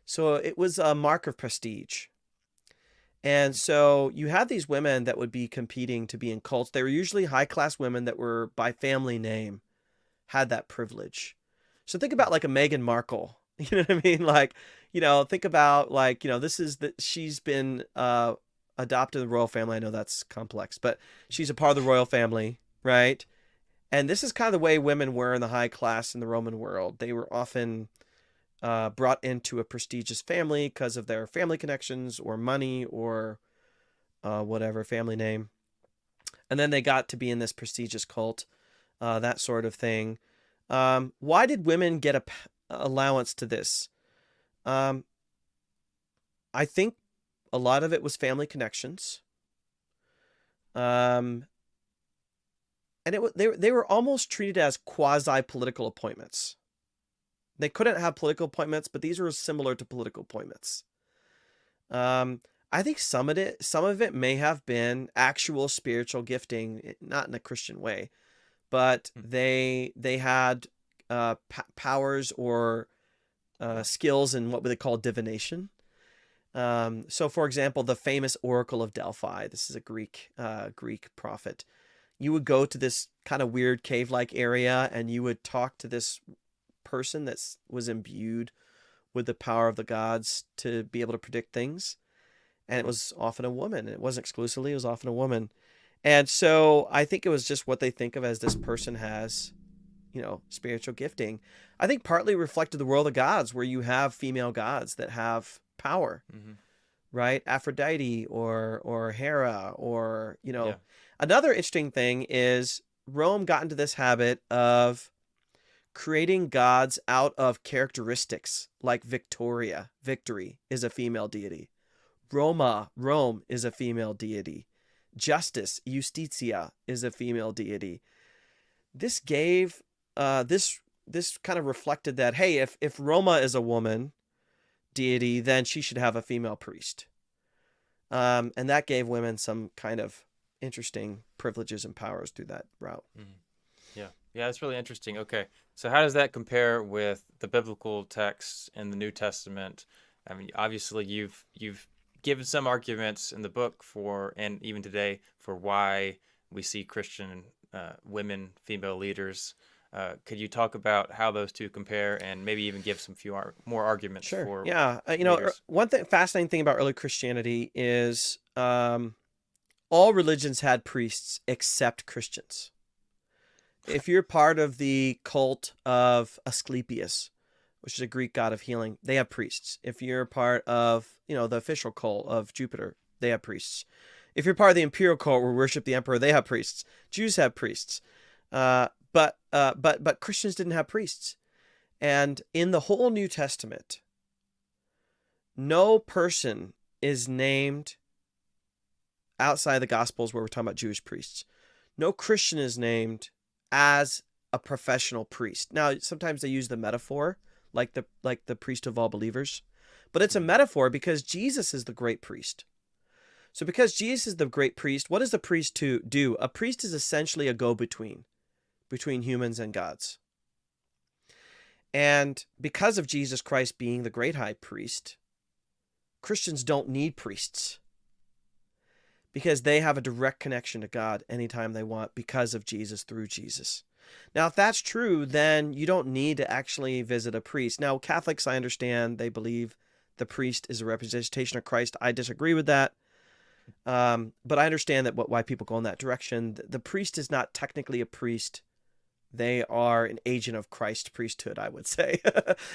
So it was a mark of prestige. And so you had these women that would be competing to be in cults. They were usually high class women that were by family name, had that privilege. So think about like a Meghan Markle. You know what I mean? Like, think about like, this is that she's been adopted in the royal family. I know that's complex, but she's a part of the royal family, right? And this is kind of the way women were in the high class in the Roman world. They were often brought into a prestigious family because of their family connections or money or whatever family name. And then they got to be in this prestigious cult, that sort of thing. Why did women get a allowance to this? I think a lot of it was family connections. And they were almost treated as quasi political appointments. They couldn't have political appointments, but these were similar to political appointments. I think some of it may have been actual spiritual gifting, not in a Christian way, but they had powers or skills in what they call divination. So, for example, the famous Oracle of Delphi. This is a Greek prophet. You would go to this kind of weird cave-like area, and you would talk to this person that was imbued with the power of the gods to be able to predict things. And it was often a woman. It wasn't exclusively, it was often a woman. And so I think it was just what they think of as this person has, spiritual gifting. I think partly reflected the world of gods, where you have female gods that have power, Mm-hmm. right? Aphrodite or Hera or, Yeah. Another interesting thing is Rome got into this habit of creating gods out of characteristics, like Victoria, victory, is a female deity. Rome, is a female deity. Justice, Justitia, is a female deity. This gave this kind of reflected that, hey, if Roma is a woman deity, then she should have a female priest. And that gave women some kind of interesting privileges and powers through that route. Mm. Yeah. Yeah, that's really interesting. Okay. So how does that compare with the biblical texts in the New Testament? I mean, obviously you've given some arguments in the book for, and even today, for why we see Christian women, female leaders. Could you talk about how those two compare, and maybe even give some more arguments Sure. for Yeah. leaders? One fascinating thing about early Christianity is all religions had priests except Christians. If you're part of the cult of Asclepius, which is a Greek god of healing, they have priests. If you're part of, the official cult of Jupiter, they have priests. If you're part of the imperial cult where we worship the emperor, they have priests. Jews have priests. But Christians didn't have priests. And in the whole New Testament, no person is named outside the Gospels where we're talking about Jewish priests. No Christian is named as a professional priest. Now, sometimes they use the metaphor, like the priest of all believers, but it's a metaphor because Jesus is the great priest. So because Jesus is the great priest, what does the priest to do? A priest is essentially a go-between between humans and gods. And because of Jesus Christ being the great high priest, Christians don't need priests because they have a direct connection to God anytime they want because of Jesus through Jesus. Now, if that's true, then you don't need to actually visit a priest. Now, Catholics, I understand, they believe the priest is a representation of Christ. I disagree with that. But I understand that why people go in that direction. The priest is not technically a priest. They are an agent of Christ's priesthood, I would say,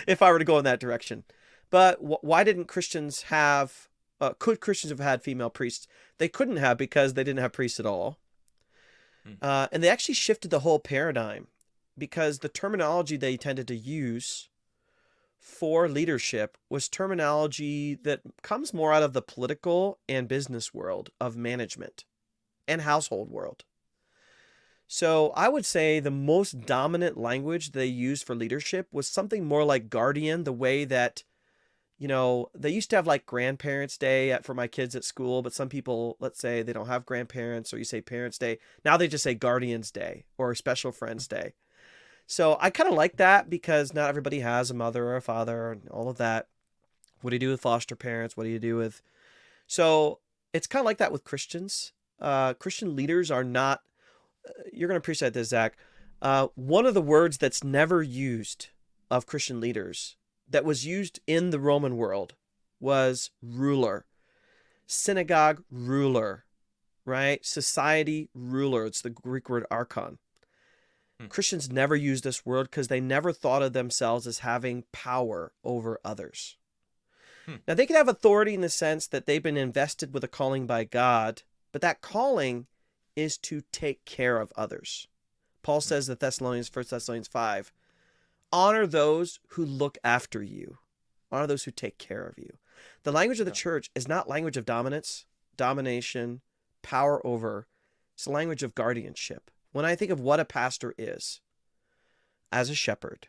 if I were to go in that direction. But why didn't Christians have, could Christians have had female priests? They couldn't have because they didn't have priests at all. And they actually shifted the whole paradigm because the terminology they tended to use for leadership was terminology that comes more out of the political and business world of management and household world. So I would say the most dominant language they used for leadership was something more like guardian, the way that, they used to have like Grandparents' Day for my kids at school, but some people, let's say they don't have grandparents, or you say Parents' Day. Now they just say Guardians' Day or Special Friends' Day. So I kind of like that because not everybody has a mother or a father and all of that. What do you do with foster parents? What do you do with... So it's kind of like that with Christians. Christian leaders are not... You're going to appreciate this, Zach. One of the words that's never used of Christian leaders that was used in the Roman world was ruler. Synagogue ruler, right? Society ruler. It's the Greek word archon. Christians never use this word because they never thought of themselves as having power over others. Now, they can have authority in the sense that they've been invested with a calling by God, but that calling is to take care of others. Paul says in 1 Thessalonians 5, honor those who look after you. Honor those who take care of you. The language of the church is not language of dominance, domination, power over. It's a language of guardianship. When I think of what a pastor is, as a shepherd,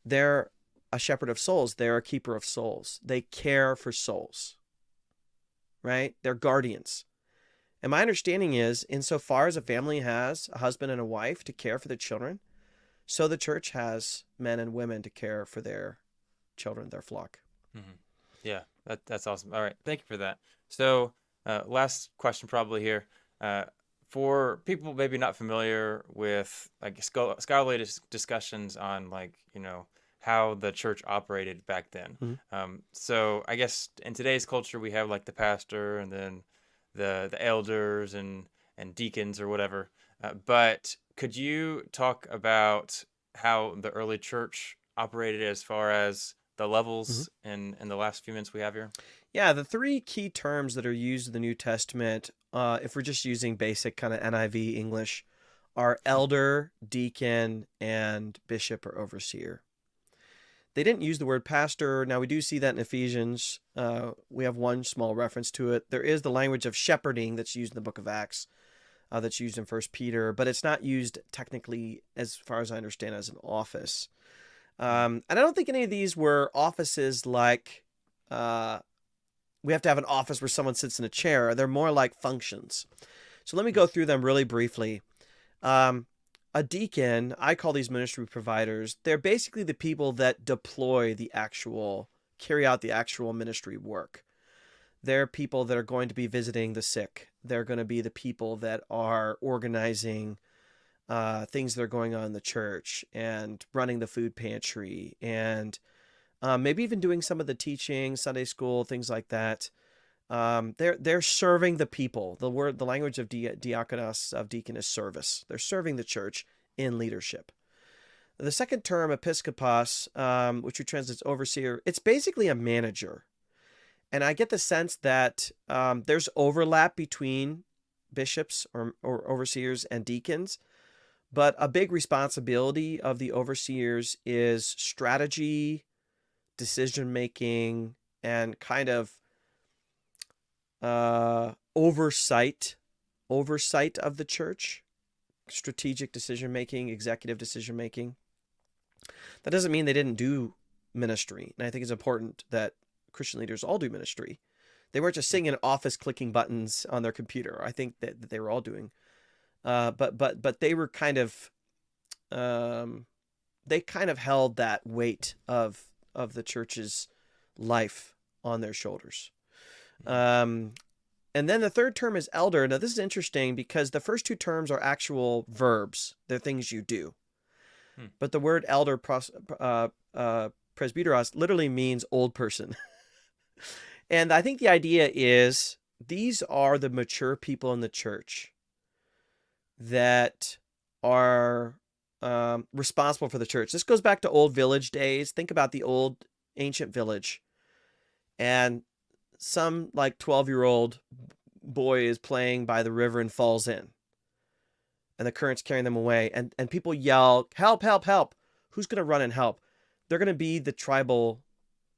they're a shepherd of souls. They're a keeper of souls. They care for souls, right? They're guardians. And my understanding is, insofar as a family has a husband and a wife to care for the children, so the church has men and women to care for their children, their flock. Yeah, that's awesome. All right, thank you for that. So last question probably here. For people maybe not familiar with like scholarly discussions on how the church operated back then. So I guess in today's culture we have like the pastor and then the elders and deacons or whatever. But could you talk about how the early church operated as far as the levels in the last few minutes we have here? Yeah, the three key terms that are used in the New Testament, if we're just using basic kind of NIV English, are elder, deacon, and bishop or overseer. They didn't use the word pastor. Now, we do see that in Ephesians. We have one small reference to it. There is the language of shepherding that's used in the book of Acts, that's used in 1 Peter, but it's not used technically, as far as I understand, as an office. And I don't think any of these were offices like... we have to have an office where someone sits in a chair. They're more like functions. So let me go through them really briefly. A deacon, I call these ministry providers. They're basically the people that carry out the actual ministry work. They're people that are going to be visiting the sick. They're going to be the people that are organizing things that are going on in the church and running the food pantry and maybe even doing some of the teaching, Sunday school, things like that. They're serving the people. The language of diakonos, of deacon, is service. They're serving the church in leadership. The second term, episkopos, which we translate as overseer, it's basically a manager. And I get the sense that there's overlap between bishops or overseers and deacons, but a big responsibility of the overseers is strategy, decision making, and kind of oversight of the church, strategic decision making, executive decision making. That doesn't mean they didn't do ministry, and I think it's important that Christian leaders all do ministry. They weren't just sitting in an office clicking buttons on their computer. I think that they were all doing, but they were kind of they kind of held that weight of the church's life on their shoulders. And then the third term is elder. Now, this is interesting because the first two terms are actual verbs. They're things you do. But the word elder, presbyteros, literally means old person. And I think the idea is these are the mature people in the church that are responsible for the church. This goes back to old village days. Think about the old ancient village. And some like 12-year-old boy is playing by the river and falls in. And the current's carrying them away. And people yell, help, help, help. Who's going to run and help? They're going to be the tribal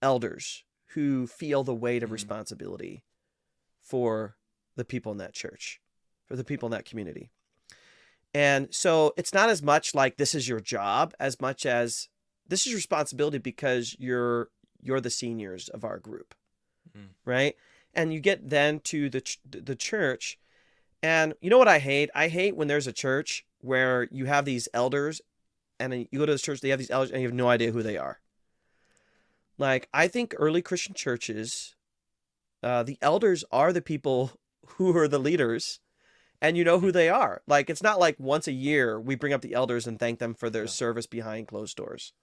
elders who feel the weight of responsibility for the people in that church, for the people in that community. And so it's not as much like this is your job as much as this is responsibility because you're the seniors of our group, right? And you get then to the church, and you know what I hate? I hate when there's a church where you have these elders, and then you go to this church, they have these elders, and you have no idea who they are. Like, I think early Christian churches, the elders are the people who are the leaders, and you know who they are. Like, it's not like once a year we bring up the elders and thank them for their service behind closed doors.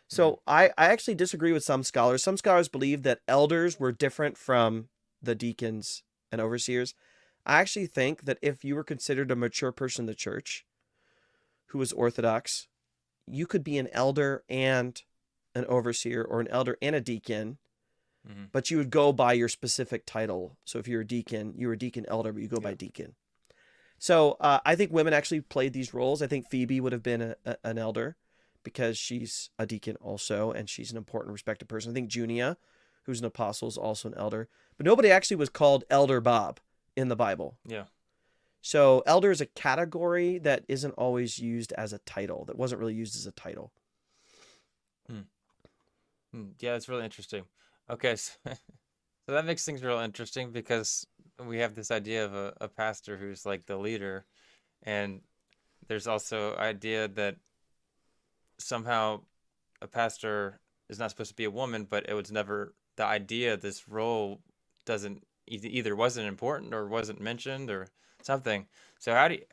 So I actually disagree with some scholars. Some scholars believe that elders were different from the deacons and overseers. I actually think that if you were considered a mature person in the church who was Orthodox, you could be an elder and an overseer, or an elder and a deacon, but you would go by your specific title. So if you're a deacon, you're a deacon elder, but you go by deacon. So I think women actually played these roles. I think Phoebe would have been an elder because she's a deacon also, and she's an important, respected person. I think Junia, who's an apostle, is also an elder. But nobody actually was called Elder Bob in the Bible. Yeah. So elder is a category that isn't always used as a title, that wasn't really used as a title. Yeah, that's really interesting. Okay, so that makes things real interesting because we have this idea of a pastor who's like the leader, and there's also idea that somehow a pastor is not supposed to be a woman, but it was never the idea. This role doesn't either wasn't important or wasn't mentioned or something. So how do you,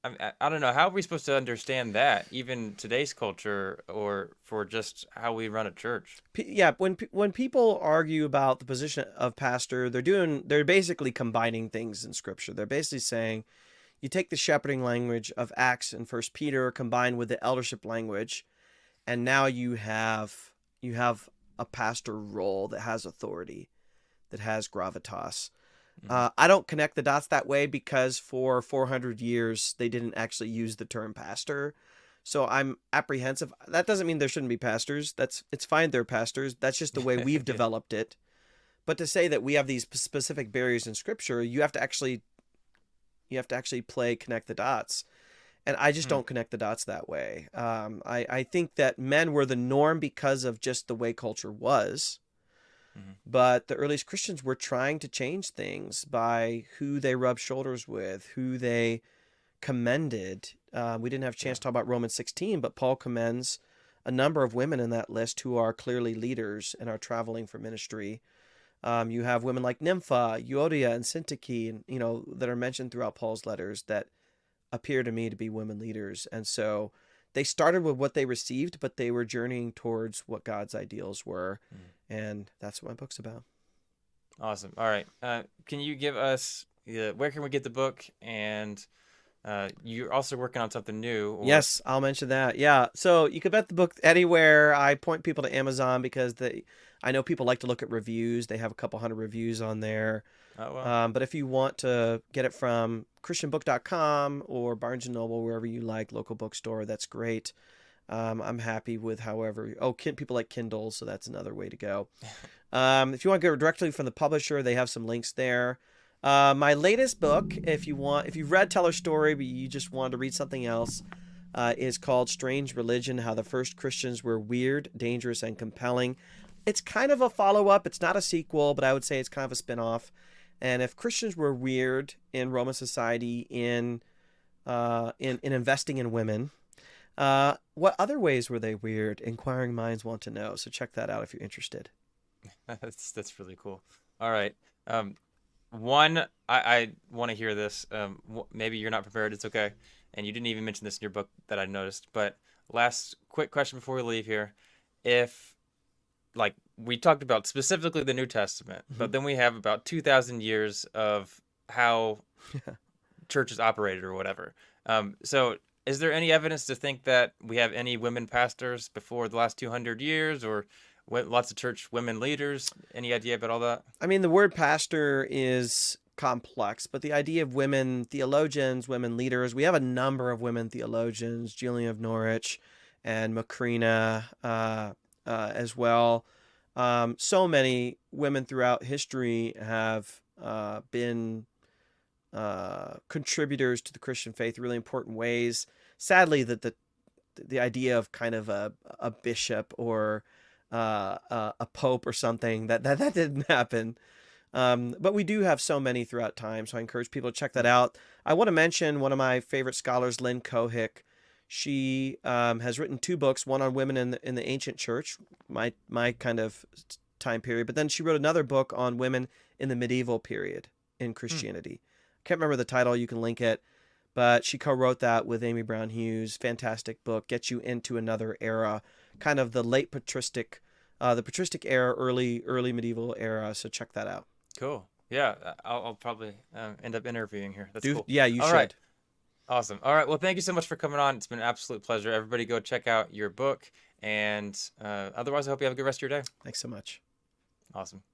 I don't know, how are we supposed to understand that, even today's culture, or for just how we run a church? Yeah, when people argue about the position of pastor, they're basically combining things in Scripture. They're basically saying you take the shepherding language of Acts and First Peter combined with the eldership language, and now you have a pastor role that has authority, that has gravitas. I don't connect the dots that way because for 400 years they didn't actually use the term pastor. So I'm apprehensive. That doesn't mean there shouldn't be pastors. It's fine they're pastors. That's just the way we've developed it. But to say that we have these specific barriers in Scripture, you have to actually connect the dots. And I just don't connect the dots that way. I think that men were the norm because of just the way culture was. But the earliest Christians were trying to change things by who they rubbed shoulders with, who they commended. We didn't have a chance to talk about Romans 16, but Paul commends a number of women in that list who are clearly leaders and are traveling for ministry. You have women like Nympha, Euodia, and Syntyche, and that are mentioned throughout Paul's letters that appear to me to be women leaders. And so they started with what they received, but they were journeying towards what God's ideals were. And that's what my book's about. Awesome. All right. Can you give us, where can we get the book, and You're also working on something new, or Yes, I'll mention that. Yeah. So you can bet the book anywhere. I point people to Amazon because I know people like to look at reviews. They have a couple hundred reviews on there. oh well. But if you want to get it from christianbook.com or Barnes and Noble, wherever you like, local bookstore, that's great. I'm happy with however. Oh, people like Kindle, so that's another way to go. If you want to go directly from the publisher, they have some links there. My latest book, if you've read Tell Her Story, but you just wanted to read something else, is called Strange Religion: How the First Christians Were Weird, Dangerous, and Compelling. It's kind of a follow-up. It's not a sequel, but I would say it's kind of a spin-off. And if Christians were weird in Roman society in investing in women, what other ways were they weird? Inquiring minds want to know. So check that out if you're interested. That's really cool. All right. Um, One, I want to hear this. Maybe you're not prepared. It's okay. And you didn't even mention this in your book that I noticed. But last quick question before we leave here. If, like, we talked about specifically the New Testament, Mhm. but then we have about 2,000 years of how Yeah. churches operated or whatever. So is there any evidence to think that we have any women pastors before the last 200 years, or lots of church women leaders? Any idea about all that? I mean, the word pastor is complex, but the idea of women theologians, women leaders, we have a number of women theologians, Julian of Norwich and Macrina as well. So many women throughout history have been contributors to the Christian faith in really important ways. Sadly, the idea of kind of a bishop or a pope or something that didn't happen. But we do have so many throughout time, so I encourage people to check that out. I want to mention one of my favorite scholars, Lynn Cohick. She has written two books, one on women in the ancient church, my kind of time period, but then she wrote another book on women in the medieval period in Hmm. Christianity. Can't remember the title. You can link it, but she co-wrote that with Amy Brown Hughes. Fantastic book. Gets you into another era, kind of the patristic era, early medieval era. So check that out. Cool. Yeah, I'll probably end up interviewing here. That's cool. Yeah, you All right. should. Awesome. All right. Well, thank you so much for coming on. It's been an absolute pleasure. Everybody go check out your book. And otherwise, I hope you have a good rest of your day. Thanks so much. Awesome.